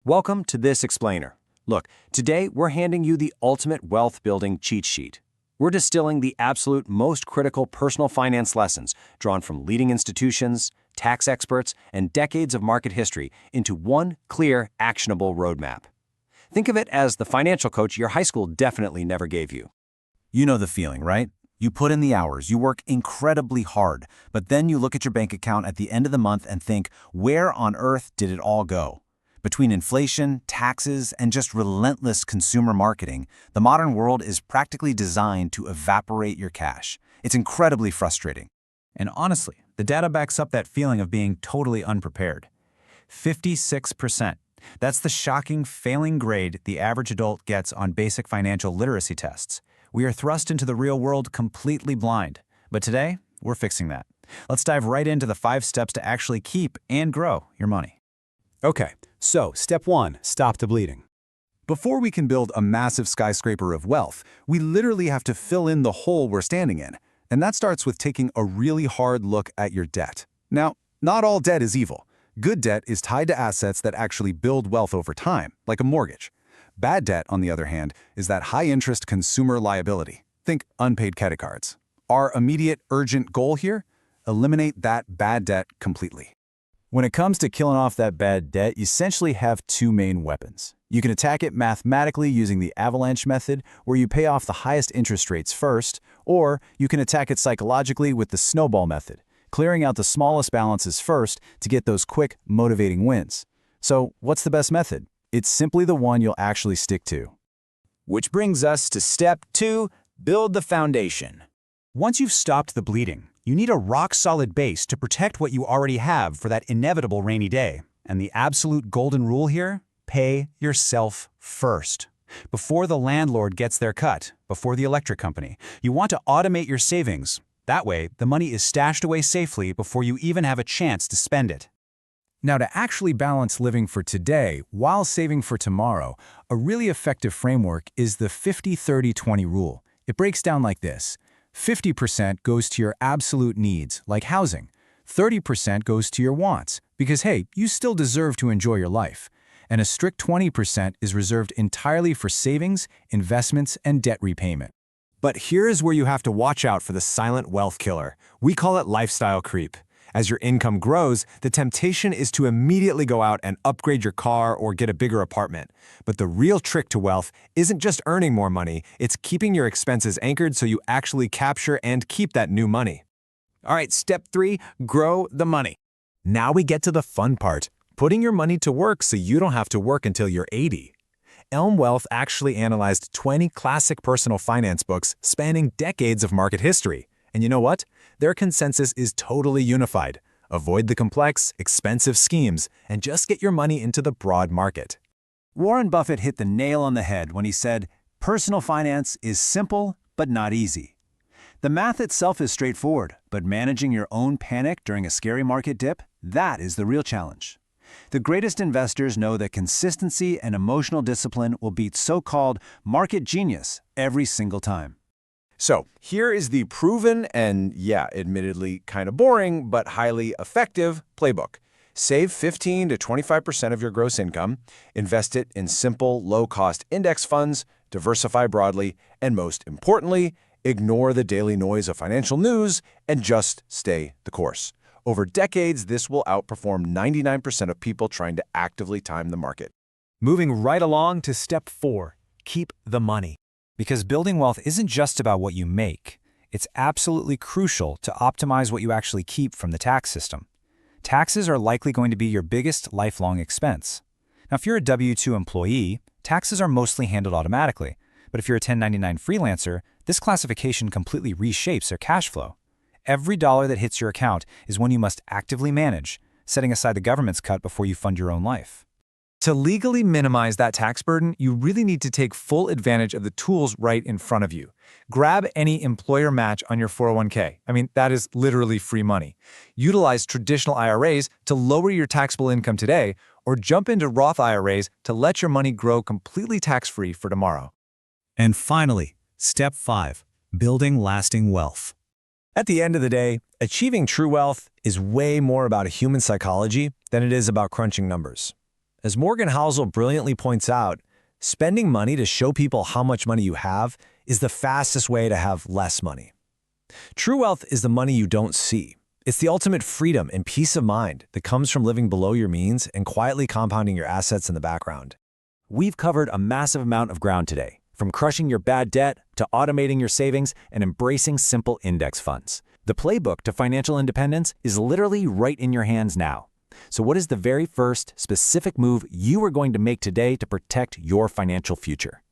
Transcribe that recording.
Welcome to This Explainer. Look, today we're handing you the ultimate wealth building cheat sheet. We're distilling the absolute most critical personal finance lessons drawn from leading institutions, tax experts, and decades of market history into one clear, actionable roadmap. Think of it as the financial coach your high school definitely never gave you. You know the feeling, right? You put in the hours, you work incredibly hard, but then you look at your bank account at the end of the month and think, where on earth did it all go? Between inflation, taxes, and just relentless consumer marketing, the modern world is practically designed to evaporate your cash. It's incredibly frustrating. And honestly, the data backs up that feeling of being totally unprepared. 56%. That's the shocking failing grade the average adult gets on basic financial literacy tests. We are thrust into the real world completely blind. But today, we're fixing that. Let's dive right into the 5 steps to actually keep and grow your money. Okay, so step 1, stop the bleeding. Before we can build a massive skyscraper of wealth, we literally have to fill in the hole we're standing in. And that starts with taking a really hard look at your debt. Now, not all debt is evil. Good debt is tied to assets that actually build wealth over time, like a mortgage. Bad debt, on the other hand, is that high-interest consumer liability. Think unpaid credit cards. Our immediate, urgent goal here? Eliminate that bad debt completely. When it comes to killing off that bad debt, you essentially have 2 main weapons. You can attack it mathematically using the avalanche method, where you pay off the highest interest rates first, or you can attack it psychologically with the snowball method, clearing out the smallest balances first to get those quick, motivating wins. So, what's the best method? It's simply the one you'll actually stick to. Which brings us to step 2, build the foundation. Once you've stopped the bleeding, you need a rock-solid base to protect what you already have for that inevitable rainy day. And the absolute golden rule here? Pay yourself first. Before the landlord gets their cut, before the electric company, you want to automate your savings. That way, the money is stashed away safely before you even have a chance to spend it. Now, to actually balance living for today while saving for tomorrow, a really effective framework is the 50-30-20 rule. It breaks down like this. 50% goes to your absolute needs, like housing. 30% goes to your wants, because hey, you still deserve to enjoy your life. And a strict 20% is reserved entirely for savings, investments, and debt repayment. But here is where you have to watch out for the silent wealth killer. We call it lifestyle creep. As your income grows, the temptation is to immediately go out and upgrade your car or get a bigger apartment. But the real trick to wealth isn't just earning more money, it's keeping your expenses anchored so you actually capture and keep that new money. All right, step 3, grow the money. Now we get to the fun part, putting your money to work so you don't have to work until you're 80. Elm Wealth actually analyzed 20 classic personal finance books spanning decades of market history. And you know what? Their consensus is totally unified. Avoid the complex, expensive schemes and just get your money into the broad market. Warren Buffett hit the nail on the head when he said, "Personal finance is simple but not easy." The math itself is straightforward, but managing your own panic during a scary market dip, that is the real challenge. The greatest investors know that consistency and emotional discipline will beat so-called market genius every single time. So, here is the proven and, admittedly kind of boring, but highly effective playbook. Save 15 to 25% of your gross income, invest it in simple, low-cost index funds, diversify broadly, and most importantly, ignore the daily noise of financial news and just stay the course. Over decades, this will outperform 99% of people trying to actively time the market. Moving right along to step 4, keep the money. Because building wealth isn't just about what you make. It's absolutely crucial to optimize what you actually keep from the tax system. Taxes are likely going to be your biggest lifelong expense. Now, if you're a W-2 employee, taxes are mostly handled automatically. But if you're a 1099 freelancer, this classification completely reshapes your cash flow. Every dollar that hits your account is one you must actively manage, setting aside the government's cut before you fund your own life. To legally minimize that tax burden, you really need to take full advantage of the tools right in front of you. Grab any employer match on your 401k. That is literally free money. Utilize traditional IRAs to lower your taxable income today, or jump into Roth IRAs to let your money grow completely tax-free for tomorrow. And finally, step 5, building lasting wealth. At the end of the day, achieving true wealth is way more about human psychology than it is about crunching numbers. As Morgan Housel brilliantly points out, spending money to show people how much money you have is the fastest way to have less money. True wealth is the money you don't see. It's the ultimate freedom and peace of mind that comes from living below your means and quietly compounding your assets in the background. We've covered a massive amount of ground today, from crushing your bad debt to automating your savings and embracing simple index funds. The playbook to financial independence is literally right in your hands now. So what is the very first specific move you are going to make today to protect your financial future?